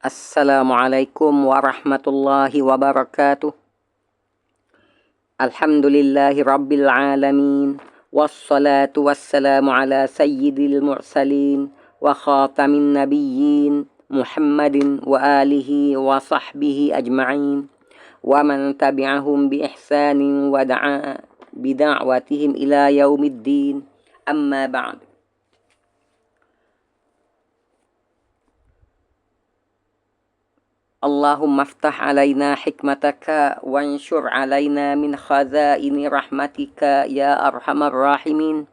Assalamualaikum warahmatullahi wabarakatuh. Alhamdulillahi rabbil alamin. Wassalatu wassalamu ala sayyidil mursalin wa khatamin nabiyyin Muhammadin wa alihi wa sahbihi ajma'in wa man tabi'ahum bi ihsanin wa da'a bida'watihim ila yaumiddin. Amma ba'd. Allahumma aftah alaina hikmataka wanshur alaina min khazaini rahmatika ya arhamar rahimin.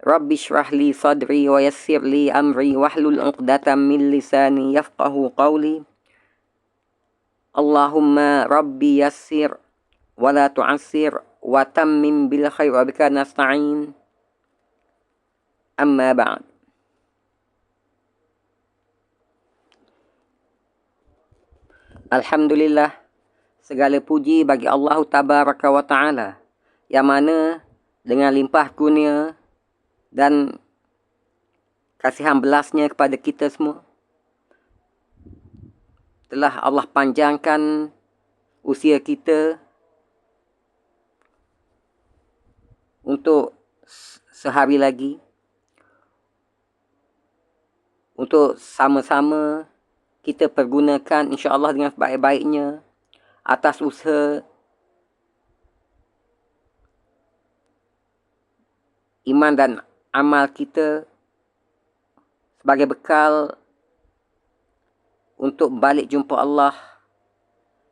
Rabbi shrah li sadri wa yassir li amri wahlul 'uqdatam min lisani yafqahu qawli. Allahumma rabbi yassir wa la tu'assir wa tammim bil khair wa bika nasta'in. Amma ba'd. Alhamdulillah, segala puji bagi Allah Tabaraka wa Ta'ala, yang mana dengan limpah kurnia dan kasihan belasnya kepada kita semua, telah Allah panjangkan usia kita untuk sehari lagi, untuk sama-sama kita pergunakan insya-Allah dengan sebaik-baiknya atas usaha iman dan amal kita sebagai bekal untuk balik jumpa Allah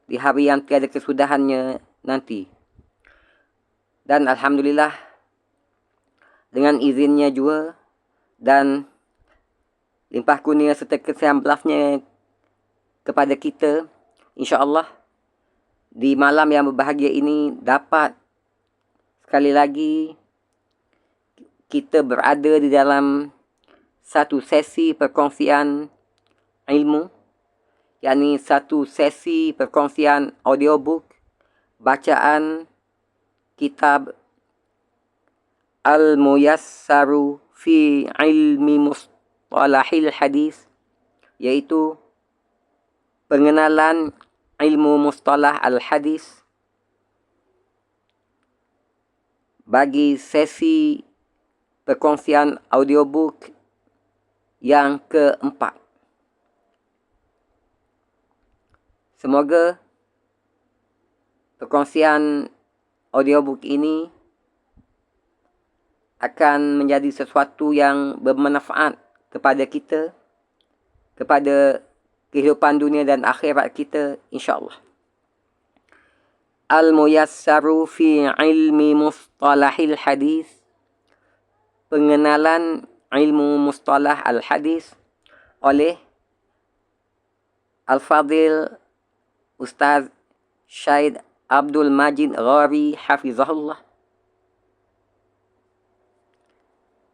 di hari yang tiada kesudahannya nanti. Dan alhamdulillah, dengan izinnya juga dan limpah kurnia serta kasihan belasnya kepada kita, insya-Allah di malam yang berbahagia ini dapat sekali lagi kita berada di dalam satu sesi perkongsian ilmu, yakni satu sesi perkongsian audiobook bacaan kitab Al-Muyassaru fi Ilmi Mustalahil Hadis, yaitu pengenalan ilmu mustalah al-hadis bagi sesi perkongsian audiobook yang keempat. Semoga perkongsian audiobook ini akan menjadi sesuatu yang bermanfaat kepada kita, kepada kehidupan dunia dan akhirat kita, insya-Allah. Al-Muyassaru fi Ilmi Mustalahil Hadis, pengenalan ilmu mustalah al-hadis oleh Al-Fadhil Ustaz Syed Abdul Majid Ghari hafizahullah,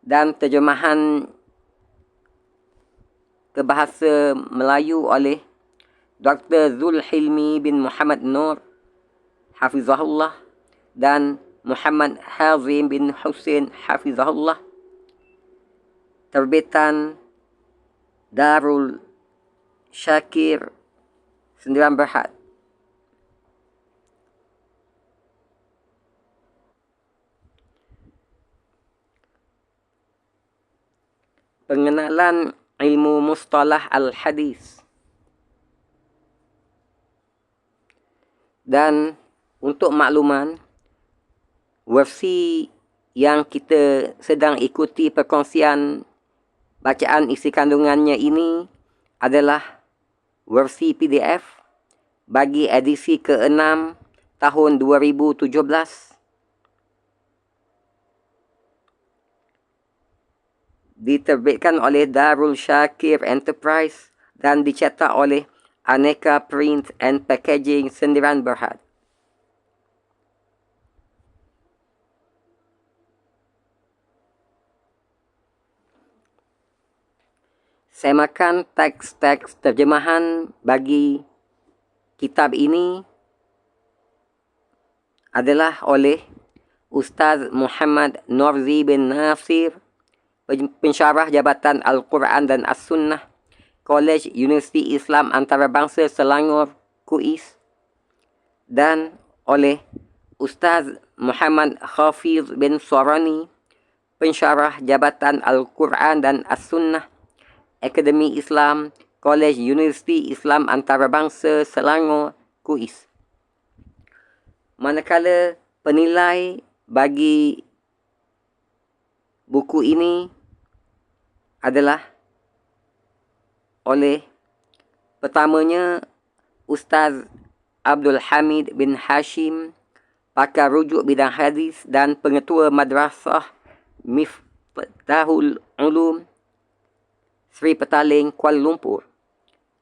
dan terjemahan ke bahasa Melayu oleh Dr. Zulhilmi bin Muhammad Nur hafizahullah dan Muhammad Hazim bin Husain hafizahullah, terbitan Darul Syakir Sendirian Berhad. Pengenalan ilmu mustalah al-hadis. Dan untuk makluman, versi yang kita sedang ikuti perkongsian bacaan isi kandungannya ini adalah versi PDF bagi edisi ke-6 tahun 2017. Diterbitkan oleh Darul Syakir Enterprise dan dicetak oleh Aneka Print and Packaging Sendirian Berhad. Semakan teks-teks terjemahan bagi kitab ini adalah oleh Ustaz Muhammad Norzi bin Nasir, pensyarah Jabatan Al-Quran dan As-Sunnah Kolej Universiti Islam Antarabangsa Selangor, KUIS, dan oleh Ustaz Muhammad Hafiz bin Suarani, pensyarah Jabatan Al-Quran dan As-Sunnah, Akademi Islam, Kolej Universiti Islam Antarabangsa Selangor, KUIS. Manakala penilai bagi buku ini adalah oleh pertamanya Ustaz Abdul Hamid bin Hashim, pakar rujuk bidang hadis dan pengetua Madrasah Miftahul Ulum, Sri Petaling, Kuala Lumpur.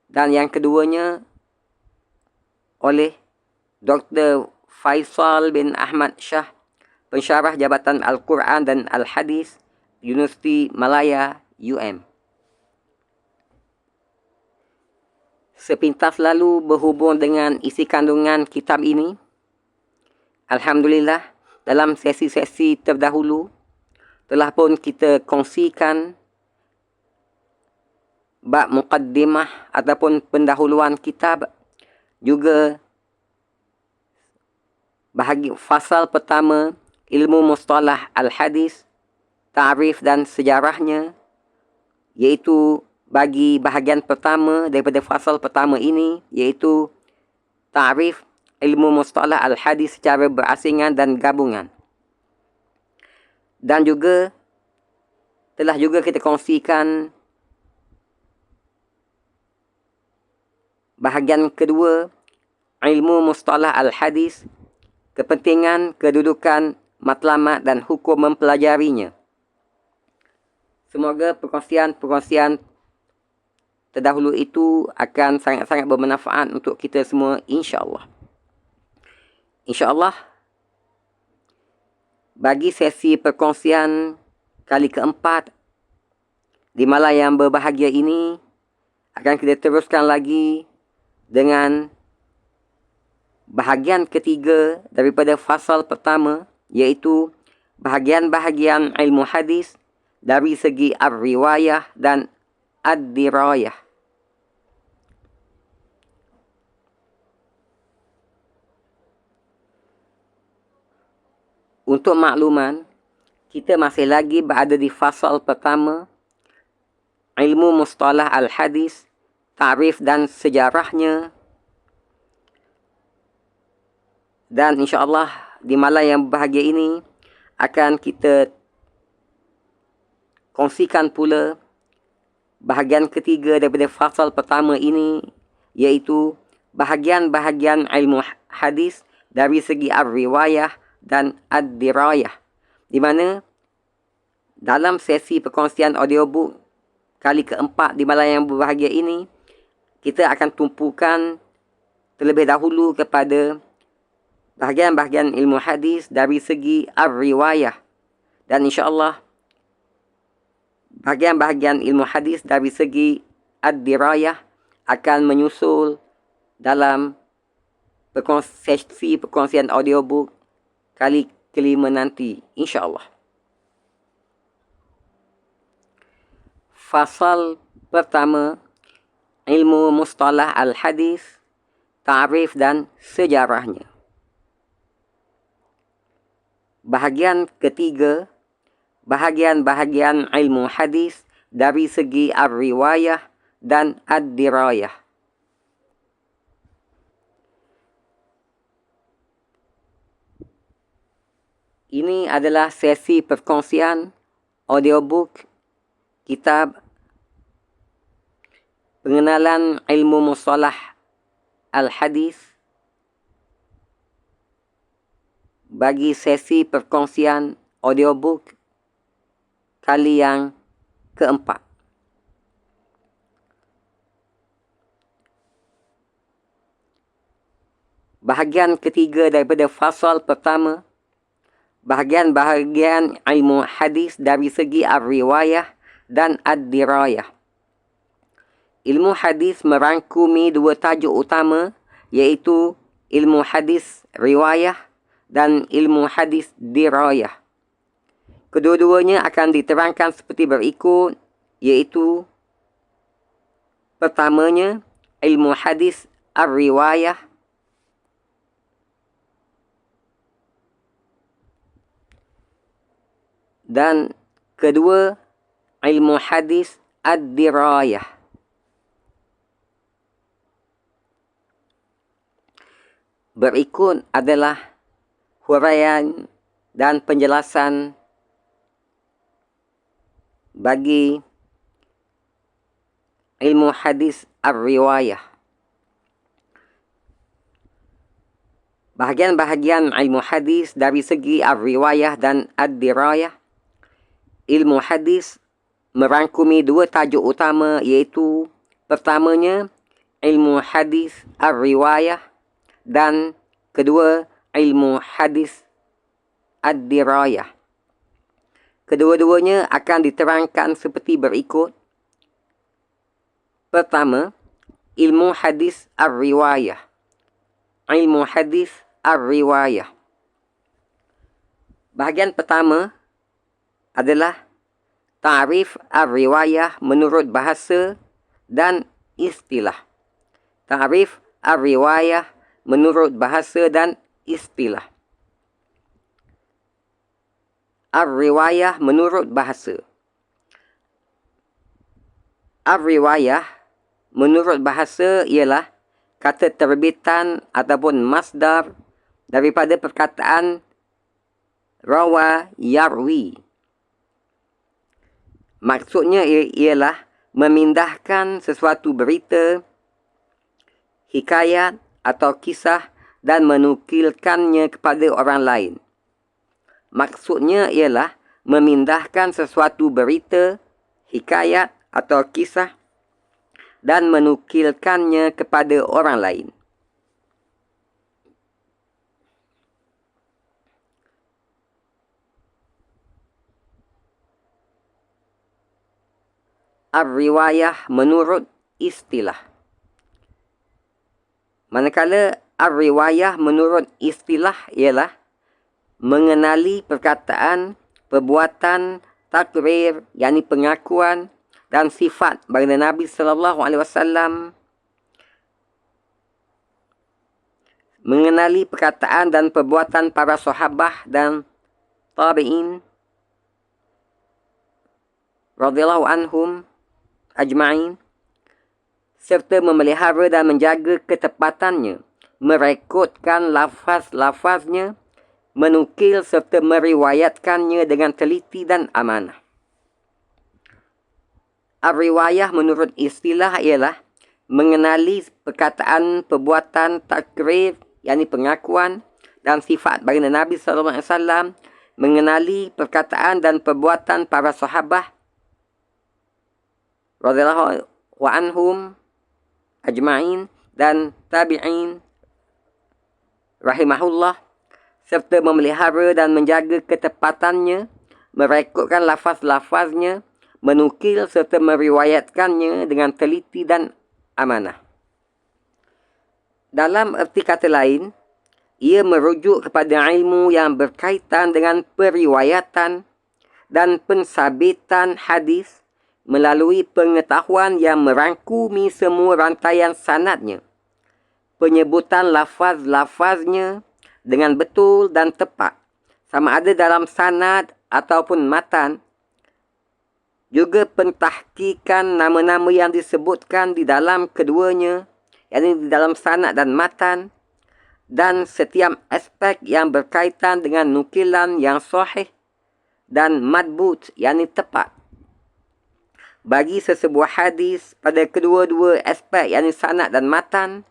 Dan yang keduanya oleh Dr. Faisal bin Ahmad Shah, pensyarah Jabatan Al-Quran dan Al-Hadis, Universiti Malaya, UM. Sepintas lalu berhubung dengan isi kandungan kitab ini, alhamdulillah, dalam sesi-sesi terdahulu telah pun kita kongsikan bab muqaddimah ataupun pendahuluan kitab, juga bahagi fasal pertama ilmu mustalah al-hadis, ta'rif dan sejarahnya, iaitu bagi bahagian pertama daripada fasal pertama ini, iaitu ta'rif ilmu mustalah al-hadis secara berasingan dan gabungan. Dan juga telah juga kita kongsikan bahagian kedua ilmu mustalah al-hadis, kepentingan, kedudukan, matlamat dan hukum mempelajarinya. Semoga perkongsian terdahulu itu akan sangat-sangat bermanfaat untuk kita semua, insya-Allah. Insya-Allah, bagi sesi perkongsian kali keempat di malam yang berbahagia ini, akan kita teruskan lagi dengan bahagian ketiga daripada fasal pertama, iaitu bahagian-bahagian ilmu hadis dari segi ar-riwayah dan ad-dirayah. Untuk makluman, kita masih lagi berada di fasal pertama, ilmu mustalah al-hadis, ta'rif dan sejarahnya. Dan insya-Allah di malam yang bahagia ini akan kita kongsikan pula bahagian ketiga daripada fasal pertama ini, iaitu bahagian-bahagian ilmu hadis dari segi ar-riwayah dan ad-dirayah, di mana dalam sesi perkongsian audiobook kali keempat di malam yang berbahagia ini, kita akan tumpukan terlebih dahulu kepada bahagian-bahagian ilmu hadis dari segi ar-riwayah, dan insya-Allah bahagian-bahagian ilmu hadis dari segi ad-dirayah akan menyusul dalam sesi perkongsian audiobook kali kelima nanti, insya-Allah. Fasal pertama, ilmu mustalah al-hadis, ta'rif dan sejarahnya. Bahagian ketiga, bahagian-bahagian ilmu hadis dari segi ar-riwayah dan ad-dirayah. Ini adalah sesi perkongsian audiobook kitab pengenalan ilmu mustalah al-hadis bagi sesi perkongsian audiobook kali yang keempat. Bahagian ketiga daripada fasal pertama, bahagian-bahagian ilmu hadis dari segi ar-riwayah dan ad-dirayah. Ilmu hadis merangkumi dua tajuk utama, iaitu ilmu hadis riwayah dan ilmu hadis dirayah. Kedua-duanya akan diterangkan seperti berikut, iaitu Pertamanya, ilmu hadis ar-riwayah. Dan kedua, ilmu hadis ad-dirayah. Berikut adalah huraian dan penjelasan bagi ilmu hadis ar-riwayah. Bahagian-bahagian ilmu hadis dari segi ar-riwayah dan ad-dirayah. Ilmu hadis merangkumi dua tajuk utama, iaitu pertamanya ilmu hadis ar-riwayah dan kedua ilmu hadis ad-dirayah. Kedua-duanya akan diterangkan seperti berikut. Pertama, ilmu hadis ar-riwayah. Ilmu hadis ar-riwayah. Bahagian pertama adalah ta'rif ar-riwayah menurut bahasa dan istilah. Ta'rif ar-riwayah menurut bahasa dan istilah. Ar-riwayah menurut bahasa. Ar-riwayah menurut bahasa ialah kata terbitan ataupun masdar daripada perkataan rawa yarwi. Maksudnya ialah memindahkan sesuatu berita, hikayat atau kisah dan menukilkannya kepada orang lain. Maksudnya ialah memindahkan sesuatu berita, hikayat atau kisah dan menukilkannya kepada orang lain. Ar-riwayah menurut istilah. Manakala ar-riwayah menurut istilah ialah mengenali perkataan, perbuatan, takrir, yakni pengakuan dan sifat baginda Nabi sallallahu alaihi wasallam. Mengenali perkataan dan perbuatan para sahabat dan tabi'in radhiyallahu anhum ajma'in, serta memelihara dan menjaga ketepatannya, merekodkan lafaz-lafaznya, menukil serta meriwayatkannya dengan teliti dan amanah. Ar-riwayah menurut istilah ialah mengenali perkataan, perbuatan, takrir, yakni pengakuan dan sifat baginda Nabi sallallahu alaihi wasallam, mengenali perkataan dan perbuatan para sahabat radhiyallahu anhum ajma'in dan tabi'in rahimahullah, serta memelihara dan menjaga ketepatannya, merekodkan lafaz-lafaznya, menukil serta meriwayatkannya dengan teliti dan amanah. Dalam erti kata lain, ia merujuk kepada ilmu yang berkaitan dengan periwayatan dan pensabitan hadis melalui pengetahuan yang merangkumi semua rantaian sanadnya, penyebutan lafaz-lafaznya dengan betul dan tepat, sama ada dalam sanad ataupun matan, juga pentahkikan nama-nama yang disebutkan di dalam keduanya, yakni di dalam sanad dan matan, dan setiap aspek yang berkaitan dengan nukilan yang sahih dan madbut, yakni tepat, bagi sesebuah hadis pada kedua-dua aspek, yakni sanad dan matan,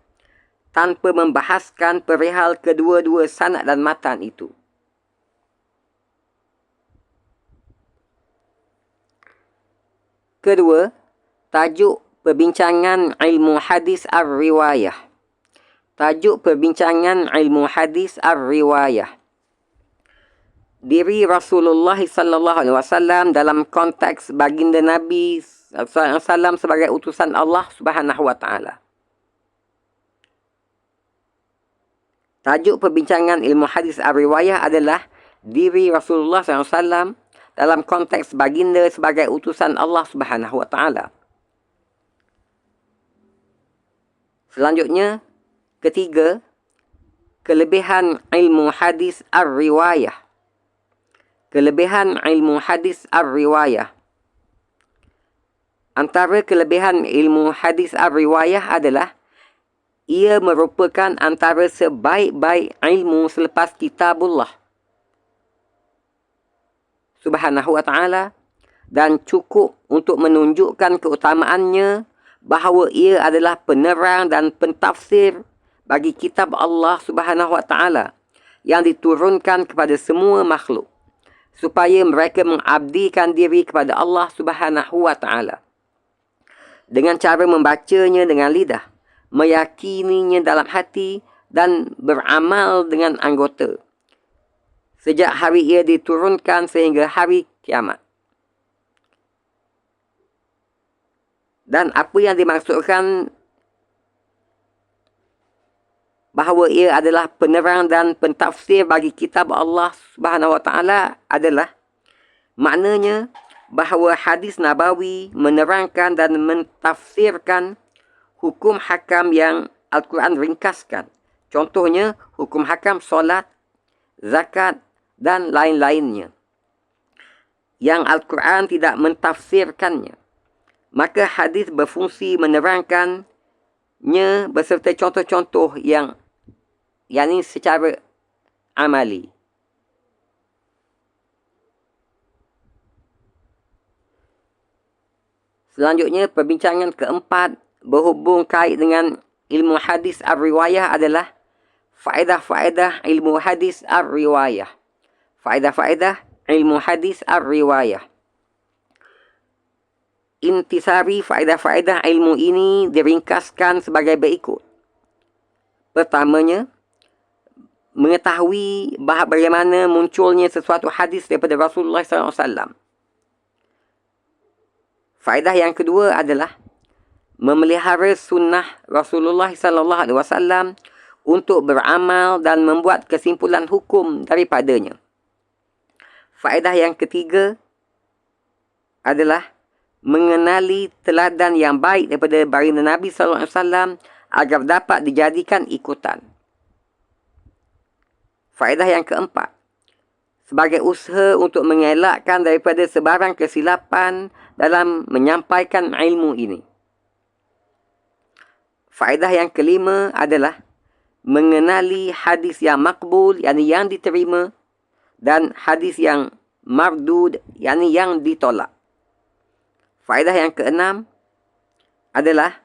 tanpa membahaskan perihal kedua-dua sanad dan matan itu. Kedua, tajuk perbincangan ilmu hadis ar-riwayah. Tajuk perbincangan ilmu hadis ar-riwayah. Diri Rasulullah sallallahu alaihi wasallam dalam konteks baginda Nabi sallallahu alaihi wasallam sebagai utusan Allah Subhanahu wa taala. Tajuk perbincangan ilmu hadis ar-riwayah adalah diri Rasulullah sallallahu alaihi wasallam dalam konteks baginda sebagai utusan Allah Subhanahu wa taala. Selanjutnya, ketiga, kelebihan ilmu hadis ar-riwayah. Kelebihan ilmu hadis ar-riwayah. Antara kelebihan ilmu hadis ar-riwayah adalah ia merupakan antara sebaik-baik ilmu selepas kitabullah Subhanahu wa ta'ala dan cukup untuk menunjukkan keutamaannya bahawa ia adalah penerang dan pentafsir bagi kitab Allah Subhanahu wa ta'ala yang diturunkan kepada semua makhluk supaya mereka mengabdikan diri kepada Allah Subhanahu wa ta'ala dengan cara membacanya dengan lidah, meyakininya dalam hati dan beramal dengan anggota sejak hari ia diturunkan sehingga hari kiamat. Dan apa yang dimaksudkan bahawa ia adalah penerang dan pentafsir bagi kitab Allah Subhanahu wa ta'ala adalah maknanya bahawa hadis Nabawi menerangkan dan mentafsirkan hukum hakam yang Al-Quran ringkaskan. Contohnya, hukum hakam solat, zakat dan lain-lainnya yang Al-Quran tidak mentafsirkannya. Maka hadis berfungsi menerangkannya beserta contoh-contoh yang ini secara amali. Selanjutnya, perbincangan keempat berhubung kait dengan ilmu hadis ar-riwayah adalah faedah-faedah ilmu hadis ar-riwayah. Faedah-faedah ilmu hadis ar-riwayah. Intisari faedah-faedah ilmu ini diringkaskan sebagai berikut. Pertamanya, mengetahui bagaimana munculnya sesuatu hadis daripada Rasulullah SAW. Faedah yang kedua adalah memelihara sunnah Rasulullah SAW untuk beramal dan membuat kesimpulan hukum daripadanya. Faedah yang ketiga adalah mengenali teladan yang baik daripada baginda Nabi SAW agar dapat dijadikan ikutan. Faedah yang keempat, sebagai usaha untuk mengelakkan daripada sebarang kesilapan dalam menyampaikan ilmu ini. Faedah yang kelima adalah mengenali hadis yang makbul, yakni yang diterima, dan hadis yang mardud, yakni yang ditolak. Faedah yang keenam adalah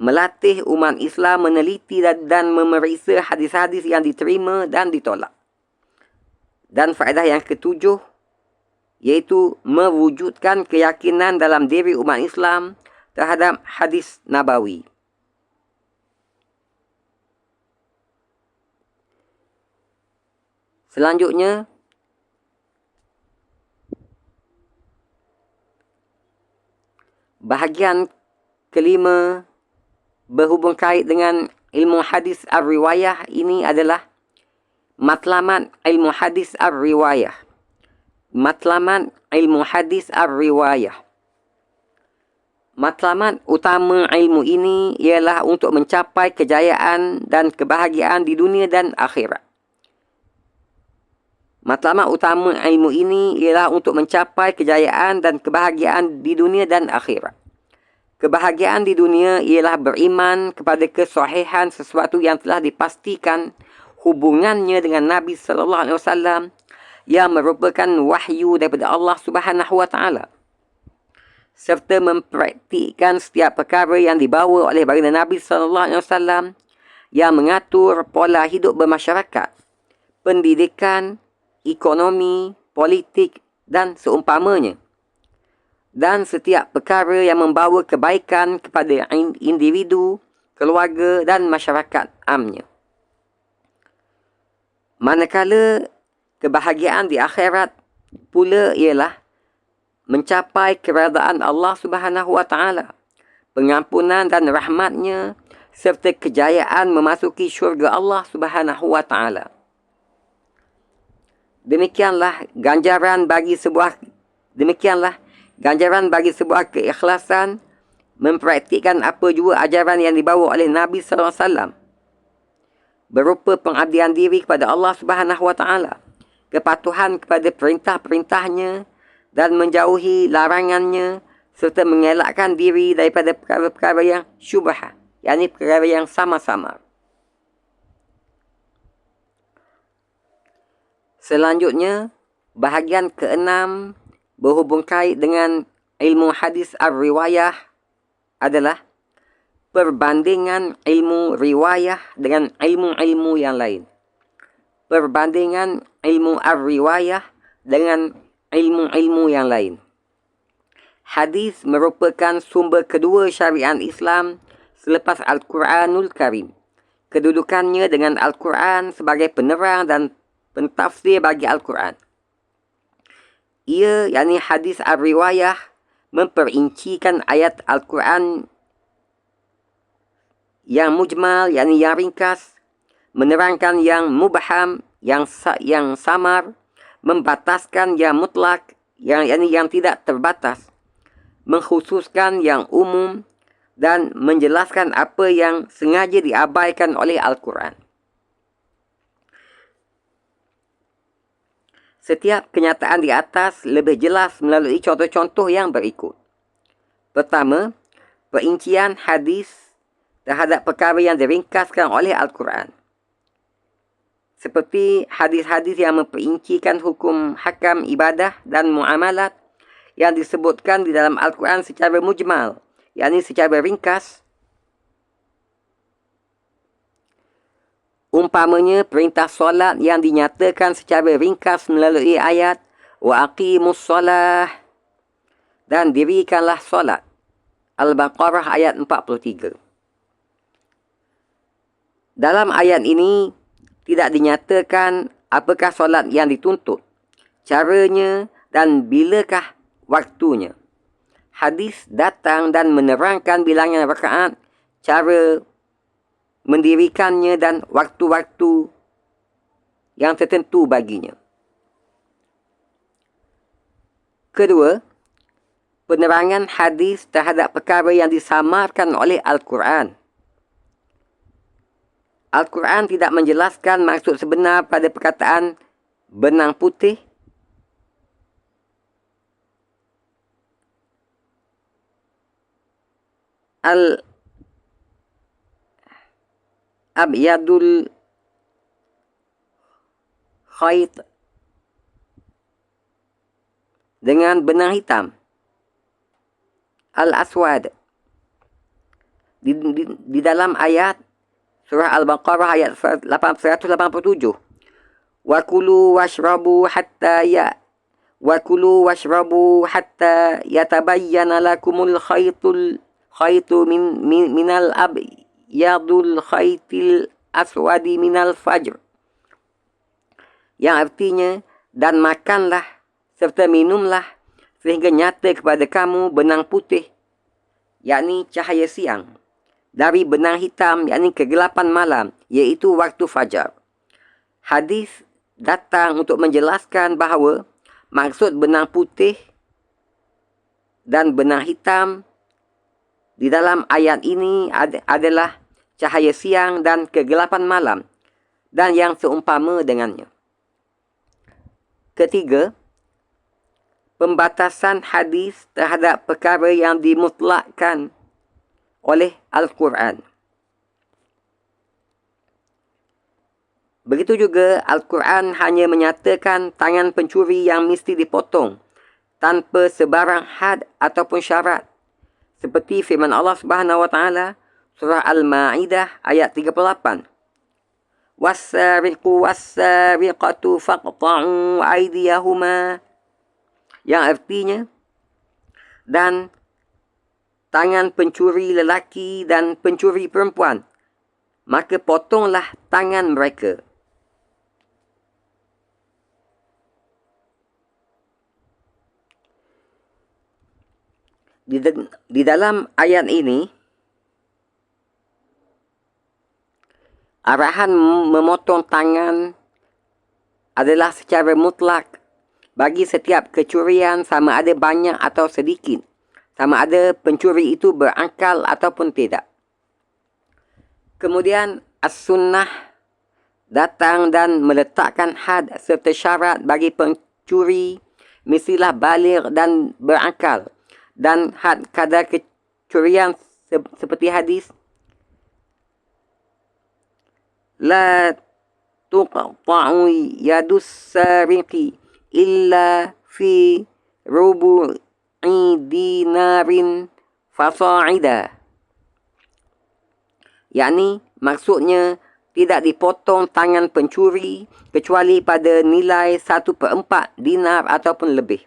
melatih umat Islam meneliti dan memeriksa hadis-hadis yang diterima dan ditolak. Dan faedah yang ketujuh iaitu mewujudkan keyakinan dalam diri umat Islam terhadap hadis Nabawi. Selanjutnya, bahagian kelima berhubung kait dengan ilmu hadis ar-riwayah ini adalah matlamat ilmu hadis ar-riwayah. Matlamat ilmu hadis ar-riwayah. Matlamat utama ilmu ini ialah untuk mencapai kejayaan dan kebahagiaan di dunia dan akhirat. Matlamat utama ilmu ini ialah untuk mencapai kejayaan dan kebahagiaan di dunia dan akhirat. Kebahagiaan di dunia ialah beriman kepada kesahihan sesuatu yang telah dipastikan hubungannya dengan Nabi sallallahu alaihi wasallam yang merupakan wahyu daripada Allah Subhanahu wa taala, serta mempraktikkan setiap perkara yang dibawa oleh baginda Nabi sallallahu alaihi wasallam yang mengatur pola hidup bermasyarakat, pendidikan, ekonomi, politik dan seumpamanya, dan setiap perkara yang membawa kebaikan kepada individu, keluarga dan masyarakat amnya. Manakala kebahagiaan di akhirat pula ialah mencapai keredaan Allah Subhanahu wa taala, pengampunan dan rahmatnya serta kejayaan memasuki syurga Allah Subhanahu wa taala. Demikianlah ganjaran bagi sebuah keikhlasan mempraktikkan apa jua ajaran yang dibawa oleh Nabi sallallahu alaihi wasallam, berupa pengabdian diri kepada Allah Subhanahu wa taala, kepatuhan kepada perintah-perintahnya dan menjauhi larangannya, serta mengelakkan diri daripada perkara-perkara yang syubhat, yakni perkara yang sama-sama. Selanjutnya, bahagian ke-6 berhubung kait dengan ilmu hadis ar-riwayah adalah perbandingan ilmu riwayah dengan ilmu-ilmu yang lain. Perbandingan ilmu ar-riwayah dengan ilmu-ilmu yang lain. Hadis merupakan sumber kedua syariat Islam selepas Al-Quranul Karim. Kedudukannya dengan Al-Quran sebagai penerang dan pentafsir bagi Al-Quran. Ia, yakni hadis ar-riwayah, memperincikan ayat Al-Quran yang mujmal, yakni yang ringkas, menerangkan yang mubham, yang samar, membataskan yang mutlak, yakni yang tidak terbatas, mengkhususkan yang umum, dan menjelaskan apa yang sengaja diabaikan oleh Al-Quran. Setiap kenyataan di atas lebih jelas melalui contoh-contoh yang berikut. Pertama, perincian hadis terhadap perkara yang diringkaskan oleh Al-Quran. Seperti hadis-hadis yang memperincikan hukum hakam ibadah dan muamalat yang disebutkan di dalam Al-Quran secara mujmal, yakni secara ringkas. Umpamanya perintah solat yang dinyatakan secara ringkas melalui ayat wa aqimus solah dan dirikanlah solat. Al-Baqarah ayat 43. Dalam ayat ini tidak dinyatakan apakah solat yang dituntut, caranya dan bilakah waktunya. Hadis datang dan menerangkan bilangan rakaat, cara mendirikannya dan waktu-waktu yang tertentu baginya. Kedua, penerangan hadis terhadap perkara yang disamarkan oleh Al-Quran. Al-Quran tidak menjelaskan maksud sebenar pada perkataan benang putih, Abyadul khait dengan benang hitam, Al-Aswad. Di dalam ayat surah Al-Baqarah ayat 187. Wakulu washrabu hatta yatabayyana lakumul khaitu minal abyadul khaitil aswadi minal fajr. Yang artinya, dan makanlah serta minumlah sehingga nyata kepada kamu benang putih, yakni cahaya siang, dari benang hitam, yakni kegelapan malam, iaitu waktu fajar. Hadis datang untuk menjelaskan bahawa maksud benang putih dan benang hitam di dalam ayat ini adalah cahaya siang dan kegelapan malam dan yang seumpama dengannya. Ketiga, pembatasan hadis terhadap perkara yang dimutlakkan oleh Al-Quran. Begitu juga Al-Quran hanya menyatakan tangan pencuri yang mesti dipotong tanpa sebarang had ataupun syarat, seperti firman Allah Subhanahu wa taala surah Al-Maidah ayat 38. Was-sariqu was-sariqatu faqta'u aydiyahuma, yang artinya, dan tangan pencuri lelaki dan pencuri perempuan, maka potonglah tangan mereka. Di dalam ayat ini, arahan memotong tangan adalah secara mutlak bagi setiap kecurian sama ada banyak atau sedikit, sama ada pencuri itu berakal ataupun tidak. Kemudian as-sunnah datang dan meletakkan had serta syarat bagi pencuri mestilah baligh dan berakal, dan had kadar kecurian seperti hadis la tuqta'u yadus sariqi illa fi rubu'i dinarin fasa'ida. Yakni maksudnya tidak dipotong tangan pencuri kecuali pada nilai 1/4 dinar ataupun lebih.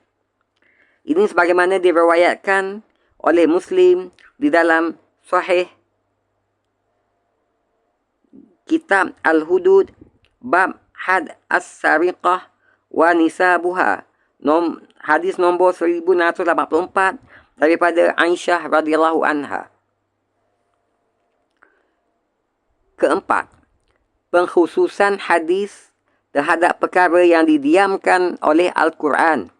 Ini sebagaimana diriwayatkan oleh Muslim di dalam Sahih Kitab Al-Hudud bab had as-sariqah wa nisabuha, hadis nombor 1684 daripada Aisyah radhiyallahu anha. Keempat, pengkhususan hadis terhadap perkara yang didiamkan oleh Al-Quran.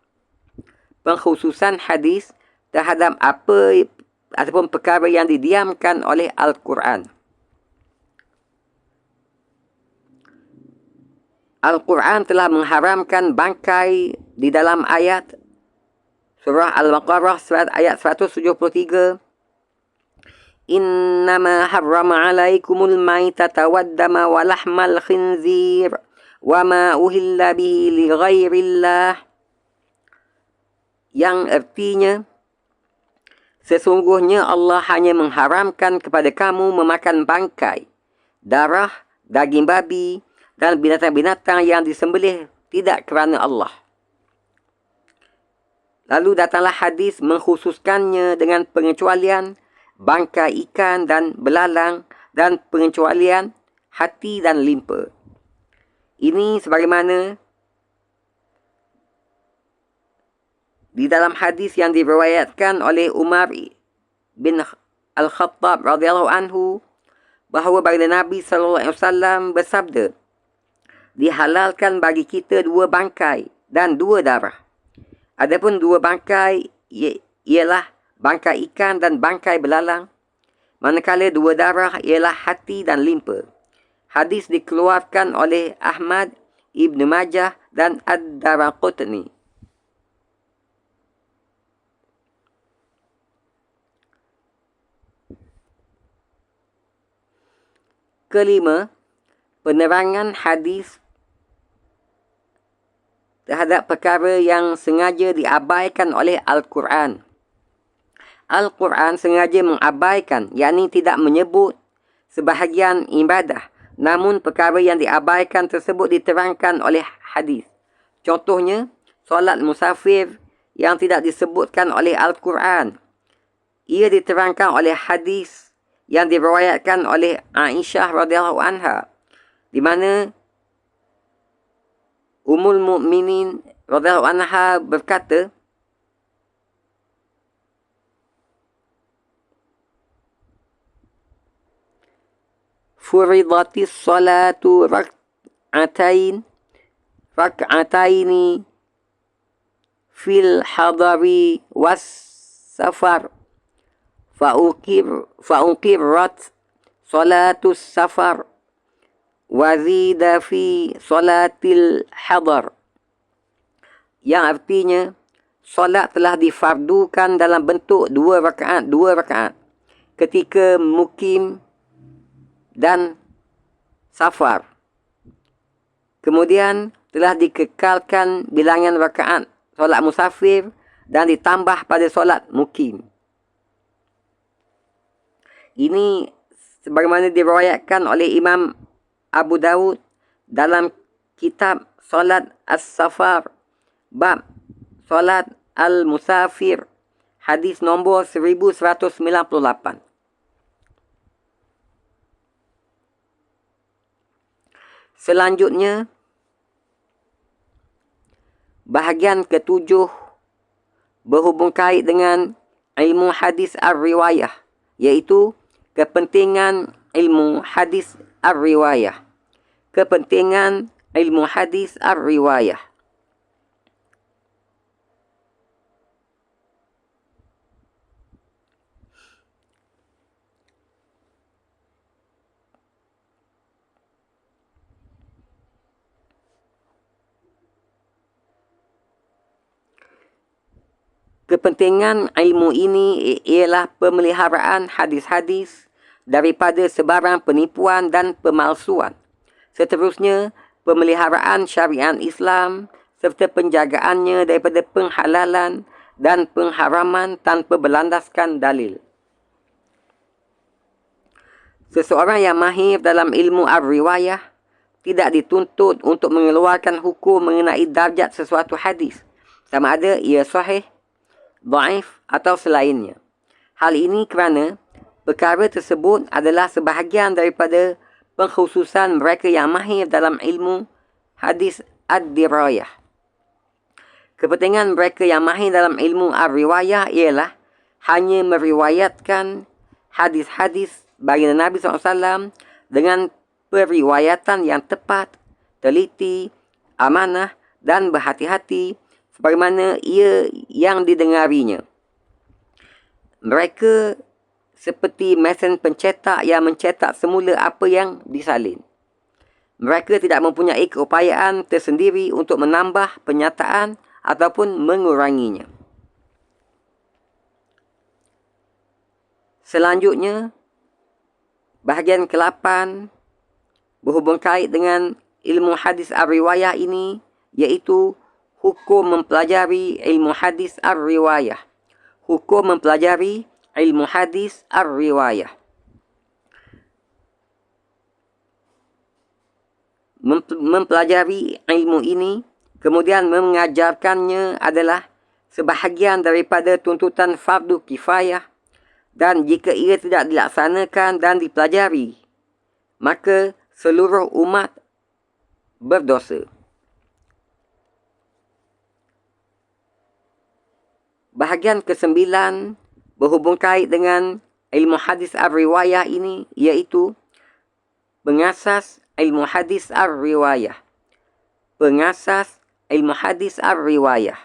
Pengkhususan hadis terhadap apa ataupun perkara yang didiamkan oleh Al-Quran. Al-Quran telah mengharamkan bangkai di dalam ayat surah Al-Baqarah ayat 173. Innama harrama alaikumul maitata waddama wa lahmal khinzir wa ma uhilla bihi li ghairillah, yang artinya sesungguhnya Allah hanya mengharamkan kepada kamu memakan bangkai, darah, daging babi dan binatang-binatang yang disembelih tidak kerana Allah. Lalu datanglah hadis mengkhususkannya dengan pengecualian bangkai ikan dan belalang dan pengecualian hati dan limpa. Ini sebagaimana di dalam hadis yang diriwayatkan oleh Umar bin Al-Khattab radhiyallahu anhu bahawa baginda Nabi SAW bersabda, dihalalkan bagi kita 2 bangkai dan 2 darah. Adapun 2 bangkai ialah bangkai ikan dan bangkai belalang, manakala 2 darah ialah hati dan limpa. Hadis dikeluarkan oleh Ahmad, Ibn Majah dan Ad-Daraqutni. Kelima, penerangan hadis terhadap perkara yang sengaja diabaikan oleh Al-Quran. Al-Quran sengaja mengabaikan, yakni tidak menyebut sebahagian ibadah, namun perkara yang diabaikan tersebut diterangkan oleh hadis. Contohnya, solat musafir yang tidak disebutkan oleh Al-Quran. Ia diterangkan oleh hadis yang diriwayatkan oleh Aisyah radhiyallahu anha, di mana Ummul Mukminin radhiyallahu anha berkata, furidatis salatu rak'ataini fil hadari was safar fa'uqirrat salatus safar wazida fi salatil hadar, yang artinya solat telah difardukan dalam bentuk 2 rakaat ketika mukim dan safar. Kemudian telah dikekalkan bilangan rakaat solat musafir dan ditambah pada solat mukim. Ini sebagaimana diriwayatkan oleh Imam Abu Dawud dalam kitab Solat As-Safar bab Solat Al-Musafir, hadis nombor 1198. Selanjutnya, bahagian ke-7 berhubung kait dengan ilmu hadis ar-riwayah, iaitu kepentingan ilmu hadis ar-riwayah. Kepentingan ilmu hadis ar-riwayah. Kepentingan ilmu ini ialah pemeliharaan hadis-hadis daripada sebarang penipuan dan pemalsuan. Seterusnya, pemeliharaan syariat Islam serta penjagaannya daripada penghalalan dan pengharaman tanpa berlandaskan dalil. Seseorang yang mahir dalam ilmu ar-riwayah tidak dituntut untuk mengeluarkan hukum mengenai darjat sesuatu hadis, sama ada ia sahih, dhaif atau selainnya. Hal ini kerana perkara tersebut adalah sebahagian daripada pengkhususan mereka yang mahir dalam ilmu hadis ad-dirayah. Kepentingan mereka yang mahir dalam ilmu ar-riwayah ialah hanya meriwayatkan hadis-hadis baginda Nabi SAW dengan periwayatan yang tepat, teliti, amanah dan berhati-hati sebagaimana ia yang didengarinya. Mereka seperti mesin pencetak yang mencetak semula apa yang disalin. Mereka tidak mempunyai keupayaan tersendiri untuk menambah penyataan ataupun menguranginya. Selanjutnya, bahagian ke-8 berhubung kait dengan ilmu hadis ar-riwayah ini, iaitu hukum mempelajari ilmu hadis ar-riwayah. Hukum mempelajari ilmu hadis ar-riwayah. Mempelajari ilmu ini, kemudian mengajarkannya adalah sebahagian daripada tuntutan fardu kifayah, dan jika ia tidak dilaksanakan dan dipelajari, maka seluruh umat berdosa. Bahagian ke-9 berhubung kait dengan ilmu hadis ar-riwayah ini, iaitu pengasas ilmu hadis ar-riwayah. Pengasas ilmu hadis ar-riwayah.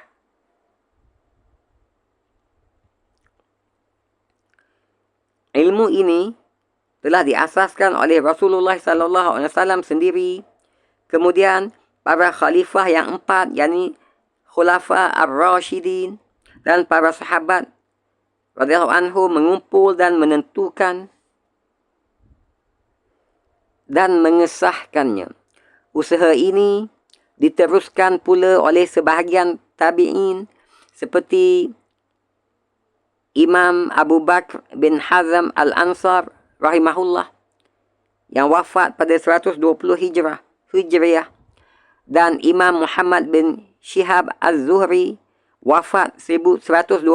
Ilmu ini telah diasaskan oleh Rasulullah SAW sendiri, kemudian para khalifah yang 4, yakni Khulafa ar-Rashidin, dan para sahabat radhiyallahu anhu mengumpul dan menentukan dan mengesahkannya. Usaha ini diteruskan pula oleh sebahagian tabi'in seperti Imam Abu Bakr bin Hazm al-Ansar rahimahullah yang wafat pada 120 Hijriah, dan Imam Muhammad bin Shihab az-Zuhri wafat 1125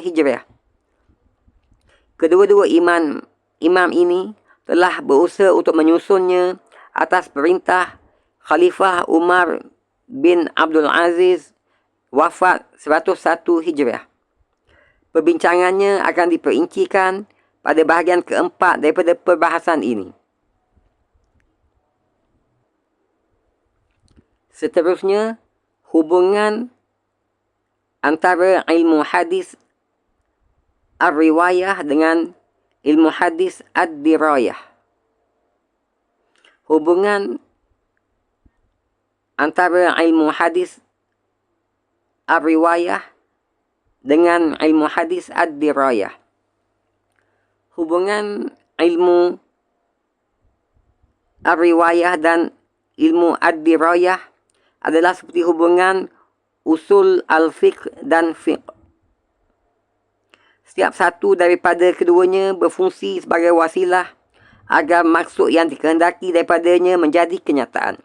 Hijriah. Kedua-dua imam ini telah berusaha untuk menyusunnya atas perintah Khalifah Umar bin Abdul Aziz wafat 101 Hijriah. Perbincangannya akan diperincikan pada bahagian ke-4 daripada perbahasan ini. Seterusnya, hubungan antara ilmu hadis ar-riwayah dengan ilmu hadis ad-dirayah. Hubungan antara ilmu hadis ar-riwayah dengan ilmu hadis ad-dirayah. Hubungan ilmu ar-riwayah dan ilmu ad-dirayah adalah seperti hubungan usul al-fiqh dan fiqh. Setiap satu daripada keduanya berfungsi sebagai wasilah agar maksud yang dikehendaki daripadanya menjadi kenyataan.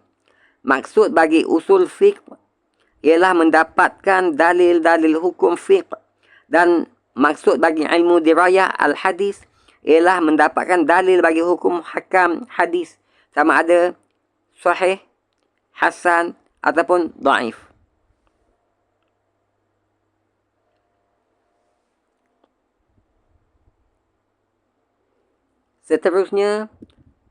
Maksud bagi usul fiqh ialah mendapatkan dalil-dalil hukum fiqh, dan maksud bagi ilmu dirayah al-hadis ialah mendapatkan dalil bagi hukum hakam hadis, sama ada sahih, hasan ataupun dhaif. Seterusnya,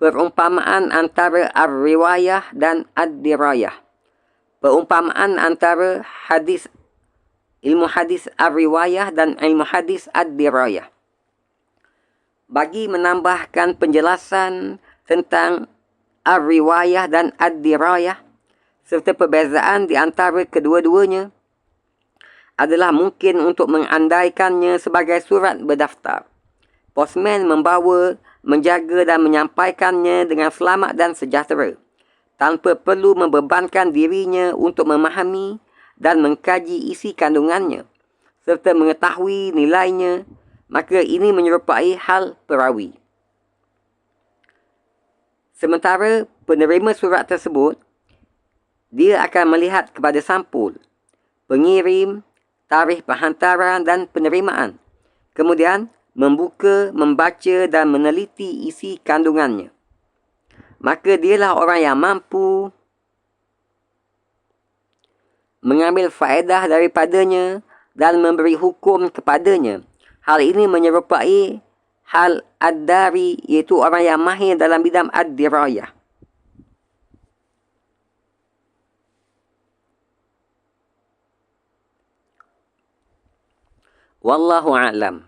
perumpamaan antara ar-riwayah dan ad-dirayah. Perumpamaan antara ilmu hadis ar-riwayah dan ilmu hadis ad-dirayah. Bagi menambahkan penjelasan tentang ar-riwayah dan ad-dirayah serta perbezaan di antara kedua-duanya, adalah mungkin untuk mengandaikannya sebagai surat berdaftar. Postman membawa, menjaga dan menyampaikannya dengan selamat dan sejahtera, tanpa perlu membebankan dirinya untuk memahami dan mengkaji isi kandungannya, serta mengetahui nilainya, maka ini menyerupai hal perawi. Sementara penerima surat tersebut, dia akan melihat kepada sampul, pengirim, tarikh penghantaran dan penerimaan. Kemudian, membuka, membaca dan meneliti isi kandungannya. Maka dialah orang yang mampu mengambil faedah daripadanya dan memberi hukum kepadanya. Hal ini menyerupai hal ad-dari, iaitu orang yang mahir dalam bidang ad-dirayah. Wallahu a'lam.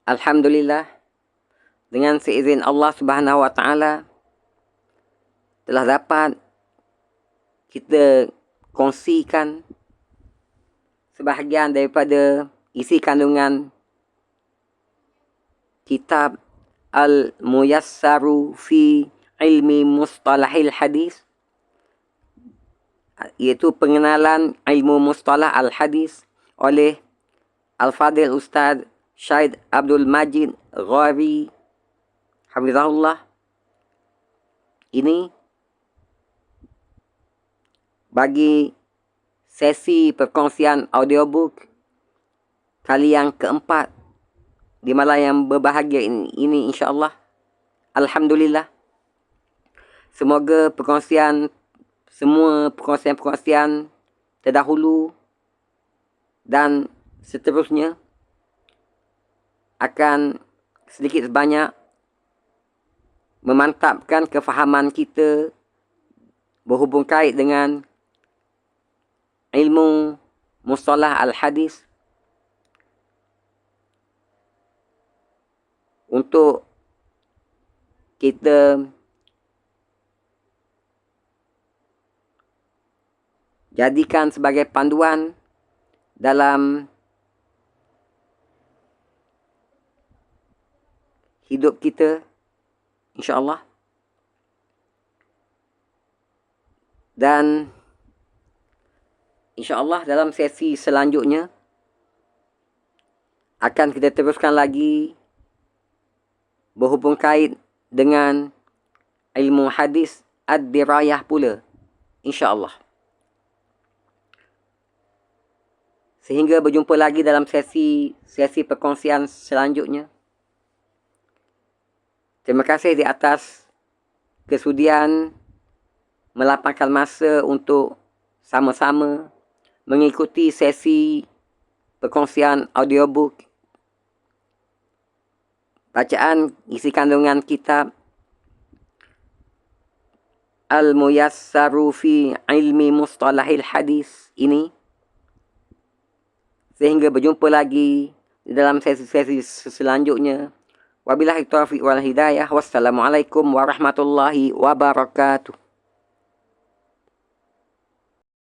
Alhamdulillah, dengan seizin Allah Subhanahu wa taala telah dapat kita kongsikan sebahagian daripada isi kandungan kitab Al-Muyassaru fi Ilmi Mustalahil Hadis, iaitu pengenalan ilmu mustalah al-hadis oleh Al-Fadil Ustaz Syed Abdul Majid Ghari Hafizahullah. Ini bagi sesi perkongsian audiobook kali yang keempat di malam yang berbahagia ini insya-Allah. Alhamdulillah. Semoga semua perkongsian terdahulu dan seterusnya akan sedikit sebanyak memantapkan kefahaman kita berhubung kait dengan ilmu mustalah al-hadis, untuk kita jadikan sebagai panduan dalam hidup kita, insya-Allah. Dan insya-Allah dalam sesi selanjutnya akan kita teruskan lagi berhubung kait dengan ilmu hadis ad-dirayah pula, insya-Allah. Sehingga berjumpa lagi dalam sesi perkongsian selanjutnya. Terima kasih di atas kesudian melapangkan masa untuk sama-sama mengikuti sesi perkongsian audiobook bacaan isi kandungan kitab Al-Muyassaru fi Ilmi Mustalahil Hadis ini. Sehingga berjumpa lagi di dalam sesi-sesi selanjutnya. Wabillahi taufiq wal hidayah. Wassalamualaikum warahmatullahi wabarakatuh.